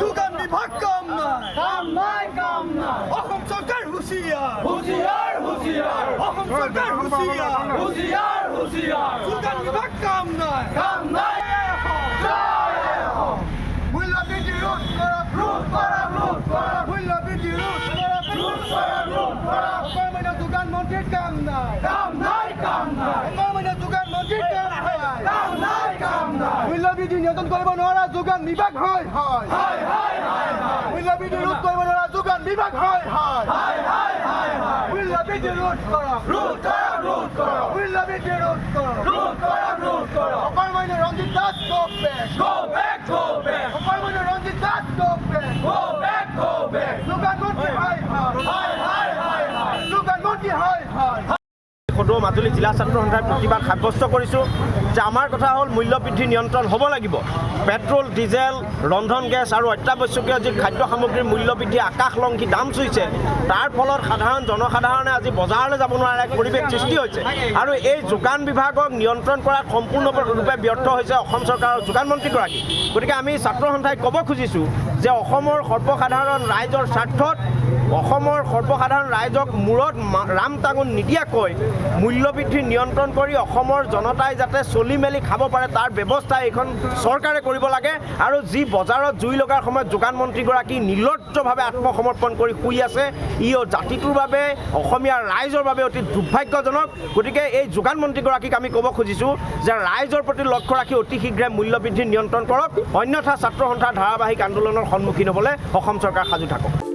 যোগান বিভাগ কাম নাই অসম চৰকাৰ হুঁচিয়াৰ অসম চৰকাৰ হুঁচিয়াৰ যোগান বিভাগ কাম নাই মূল্য বৃদ্ধি ৰোধ কৰক মূল্য বৃদ্ধি ৰোধ কৰক অকল যোগান মন্ত্ৰীৰ কাম নাই অকল যোগান মন্ত্ৰীৰ কাম নাই মূল্য বৃদ্ধি নিয়ন্ত্ৰণ কৰিব নোৱাৰা যোগান বিভাগ হয় মূল্য বৃদ্ধি ৰোধ কৰিব নোৱাৰা যোগান বিভাগ হয় মূল্য বৃদ্ধি ৰোধ কৰক মূল্য বৃদ্ধি ৰোধ কৰক অকল ৰঞ্জিত দাস go back অকল ৰঞ্জিত দাস go back যোগান মন্ত্ৰী হয় যোগান মন্ত্ৰী হয় সদৌ মাজুলী জিলা ছাত্ৰ সন্থাই প্ৰতিবাদ সাব্যস্ত কৰিছোঁ যে আমাৰ কথা হ'ল মূল্য বৃদ্ধি নিয়ন্ত্ৰণ হ'ব লাগিব। পেট্ৰল ডিজেল ৰন্ধন গেছ আৰু অত্যাৱশ্যকীয় যি খাদ্য সামগ্ৰীৰ মূল্য বৃদ্ধি আকাশলংঘী দাম চুইছে তাৰ ফলত জনসাধাৰণে আজি বজাৰলৈ যাব নোৱাৰা এক পৰিৱেশ সৃষ্টি হৈছে আৰু এই যোগান বিভাগক নিয়ন্ত্ৰণ কৰাত সম্পূৰ্ণৰূপে ব্যৰ্থ হৈছে অসম চৰকাৰৰ যোগান মন্ত্ৰীগৰাকী। গতিকে আমি ছাত্ৰ সন্থাই ক'ব খুজিছোঁ যে অসমৰ সৰ্বসাধাৰণ ৰাইজৰ স্বাৰ্থত অসমৰ সৰ্বসাধাৰণ ৰাইজক মূৰত ৰাম টাঙোন নিদিয়াকৈ মূল্যবৃদ্ধি নিয়ন্ত্ৰণ কৰি অসমৰ জনতাই যাতে চলি মেলি খাব পাৰে তাৰ ব্যৱস্থা এইখন চৰকাৰে কৰিব লাগে আৰু যি বজাৰত জুই লগাৰ সময়ত যোগান মন্ত্ৰীগৰাকী নিৰ্লজ্জভাৱে আত্মসমৰ্পণ কৰি শুই আছে ই জাতিটোৰ বাবে অসমীয়া ৰাইজৰ বাবে অতি দুৰ্ভাগ্যজনক। গতিকে এই যোগান মন্ত্ৰীগৰাকীক আমি ক'ব খুজিছোঁ যে ৰাইজৰ প্ৰতি লক্ষ্য ৰাখি অতি শীঘ্ৰে মূল্যবৃদ্ধি নিয়ন্ত্ৰণ কৰক, অন্যথা ছাত্ৰ সন্থাৰ ধাৰাবাহিক আন্দোলনৰ সন্মুখীন হ'বলৈ অসম চৰকাৰ সাজু থাকক।